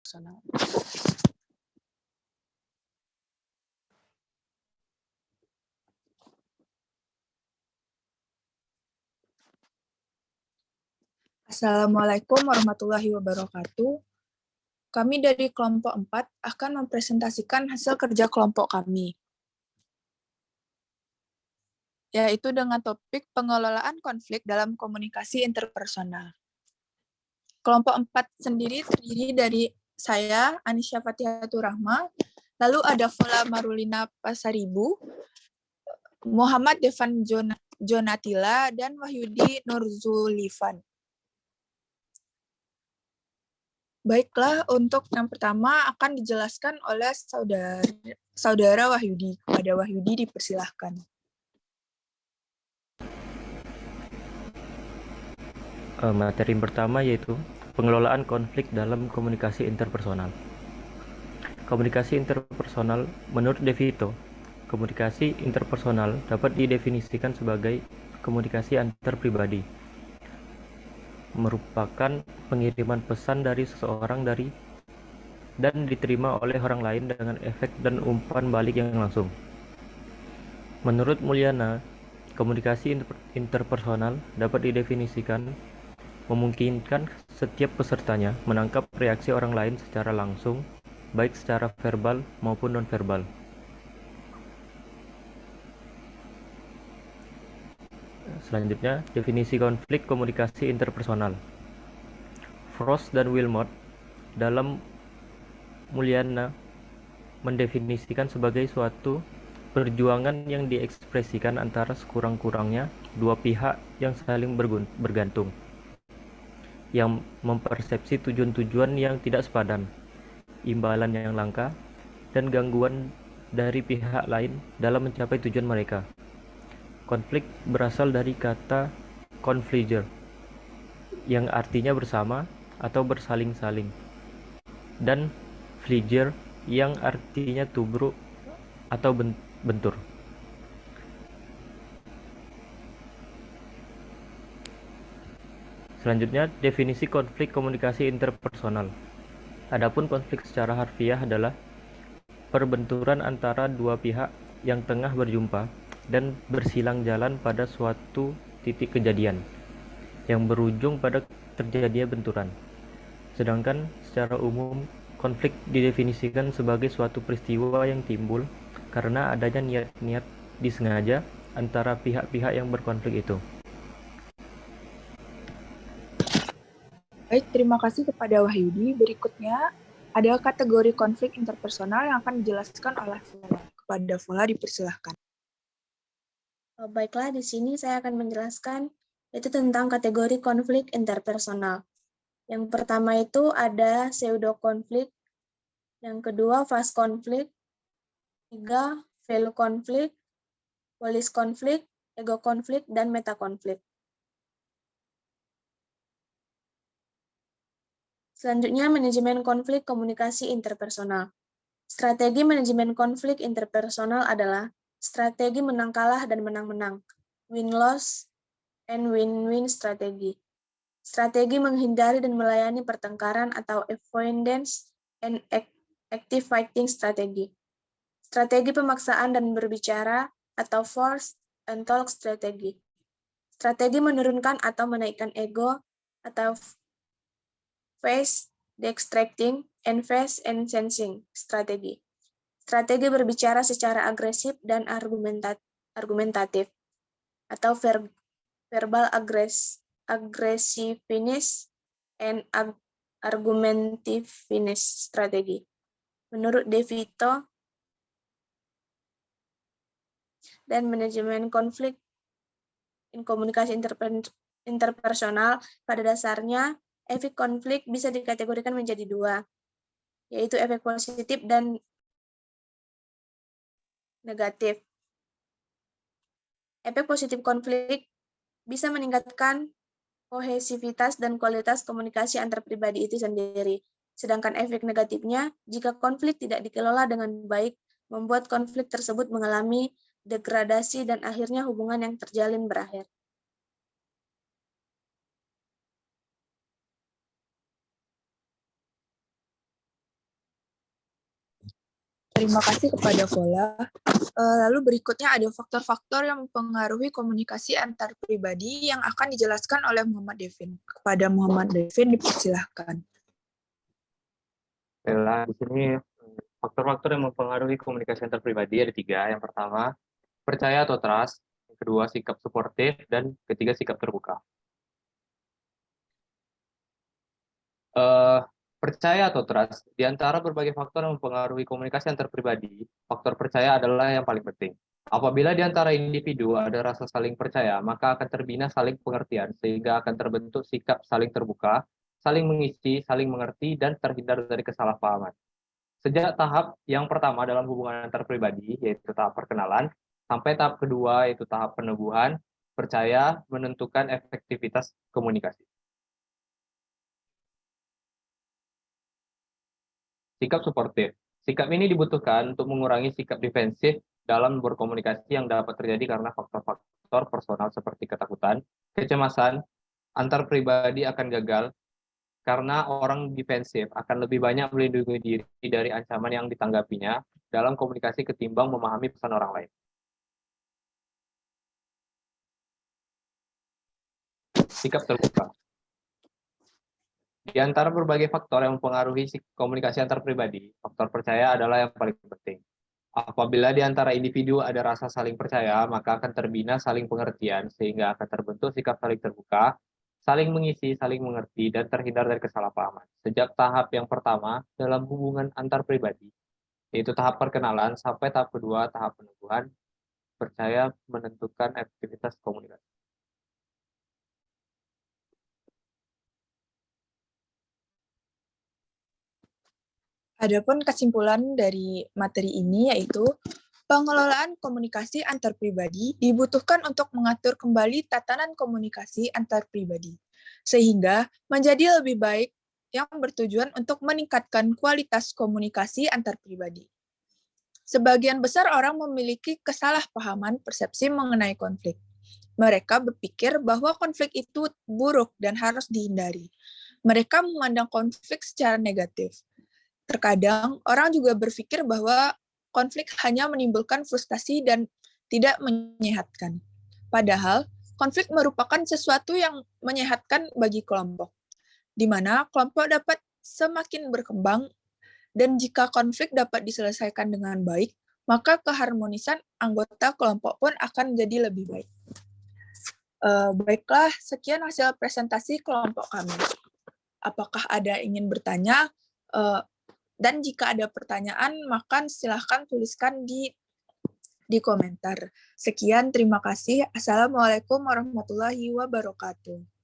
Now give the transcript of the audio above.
personal. Assalamualaikum warahmatullahi wabarakatuh. Kami dari kelompok 4 akan mempresentasikan hasil kerja kelompok kami, yaitu dengan topik pengelolaan konflik dalam komunikasi interpersonal. Kelompok 4 sendiri terdiri dari saya, Anisya Fatihatur Rahma, lalu ada Fola Marulina Pasaribu, Muhammad Devan Jonatila, dan Wahyudi Nurzulifan. Baiklah, untuk yang pertama akan dijelaskan oleh saudara Wahyudi. Kepada Wahyudi dipersilahkan. Materi pertama yaitu pengelolaan konflik dalam komunikasi interpersonal. Komunikasi interpersonal menurut De Vito, komunikasi interpersonal dapat didefinisikan sebagai komunikasi antar pribadi, merupakan pengiriman pesan dari seseorang dan diterima oleh orang lain dengan efek dan umpan balik yang langsung. Menurut Mulyana, komunikasi interpersonal dapat didefinisikan memungkinkan setiap pesertanya menangkap reaksi orang lain secara langsung, baik secara verbal maupun nonverbal. Selanjutnya, definisi konflik komunikasi interpersonal. Frost dan Wilmot dalam Mulyana mendefinisikan sebagai suatu perjuangan yang diekspresikan antara sekurang-kurangnya dua pihak yang saling bergantung, yang mempersepsi tujuan-tujuan yang tidak sepadan, imbalan yang langka, dan gangguan dari pihak lain dalam mencapai tujuan mereka. Konflik berasal dari kata confliger, yang artinya bersama atau bersaling-saling, dan fliger, yang artinya tubruk atau bentur. Selanjutnya, definisi konflik komunikasi interpersonal. Adapun konflik secara harfiah adalah perbenturan antara dua pihak yang tengah berjumpa dan bersilang jalan pada suatu titik kejadian yang berujung pada terjadinya benturan. Sedangkan secara umum, konflik didefinisikan sebagai suatu peristiwa yang timbul karena adanya niat-niat disengaja antara pihak-pihak yang berkonflik itu. Baik, terima kasih kepada Wahyudi. Berikutnya ada kategori konflik interpersonal yang akan dijelaskan oleh Fola. Kepada Fola dipersilahkan. Baiklah, di sini saya akan menjelaskan itu tentang kategori konflik interpersonal. Yang pertama itu ada pseudo konflik, yang kedua fast konflik, tiga value konflik, polis konflik, ego konflik, dan meta konflik. Selanjutnya, manajemen konflik komunikasi interpersonal. Strategi manajemen konflik interpersonal adalah strategi menang kalah dan menang-menang, win-loss, and win-win strategi. Strategi menghindari dan melayani pertengkaran atau avoidance and active fighting strategi. Strategi pemaksaan dan berbicara atau force and talk strategi. Strategi menurunkan atau menaikkan ego atau face extracting and face and sensing strategi. Strategi berbicara secara agresif dan argumentatif atau verbal aggressiveness and argumentiveness strategi. Menurut De Vito dan manajemen konflik in komunikasi interpersonal, pada dasarnya efek konflik bisa dikategorikan menjadi dua, yaitu efek positif dan negatif. Efek positif konflik bisa meningkatkan kohesivitas dan kualitas komunikasi antar pribadi itu sendiri. Sedangkan efek negatifnya, jika konflik tidak dikelola dengan baik, membuat konflik tersebut mengalami degradasi dan akhirnya hubungan yang terjalin berakhir. terima kasih kepada Vola. Lalu berikutnya ada faktor-faktor yang mempengaruhi komunikasi antar pribadi yang akan dijelaskan oleh Muhammad Devin. Kepada Muhammad Devin dipersilahkan. Bella, di sini faktor-faktor yang mempengaruhi komunikasi antar pribadi ada 3. Yang pertama, percaya atau trust. Yang kedua, sikap suportif. Dan ketiga, sikap terbuka. Percaya atau trust, di antara berbagai faktor yang mempengaruhi komunikasi antar pribadi, faktor percaya adalah yang paling penting. Apabila di antara individu ada rasa saling percaya, maka akan terbina saling pengertian, sehingga akan terbentuk sikap saling terbuka, saling mengisi, saling mengerti, dan terhindar dari kesalahpahaman. Sejak tahap yang pertama dalam hubungan antar pribadi, yaitu tahap perkenalan, sampai tahap kedua, yaitu tahap peneguhan, percaya menentukan efektivitas komunikasi. Sikap suportif. Sikap ini dibutuhkan untuk mengurangi sikap defensif dalam berkomunikasi yang dapat terjadi karena faktor-faktor personal seperti ketakutan, kecemasan, antar pribadi akan gagal, karena orang defensif akan lebih banyak melindungi diri dari ancaman yang ditanggapinya dalam komunikasi ketimbang memahami pesan orang lain. Sikap terbuka. Di antara berbagai faktor yang mempengaruhi komunikasi antar pribadi, faktor percaya adalah yang paling penting. Apabila di antara individu ada rasa saling percaya, maka akan terbina saling pengertian, sehingga akan terbentuk sikap saling terbuka, saling mengisi, saling mengerti, dan terhindar dari kesalahpahaman. Sejak tahap yang pertama dalam hubungan antar pribadi, yaitu tahap perkenalan, sampai tahap kedua, tahap peneguhan, percaya menentukan efektivitas komunikasi. Adapun kesimpulan dari materi ini yaitu pengelolaan komunikasi antar pribadi dibutuhkan untuk mengatur kembali tatanan komunikasi antar pribadi, sehingga menjadi lebih baik yang bertujuan untuk meningkatkan kualitas komunikasi antar pribadi. Sebagian besar orang memiliki kesalahpahaman persepsi mengenai konflik. Mereka berpikir bahwa konflik itu buruk dan harus dihindari. Mereka memandang konflik secara negatif. Terkadang orang juga berpikir bahwa konflik hanya menimbulkan frustasi dan tidak menyehatkan. Padahal, konflik merupakan sesuatu yang menyehatkan bagi kelompok, di mana kelompok dapat semakin berkembang, dan jika konflik dapat diselesaikan dengan baik, maka keharmonisan anggota kelompok pun akan menjadi lebih baik. Baiklah, sekian hasil presentasi kelompok kami. Apakah ada ingin bertanya? Dan jika ada pertanyaan, maka silahkan tuliskan di komentar. Sekian, terima kasih. Assalamualaikum warahmatullahi wabarakatuh.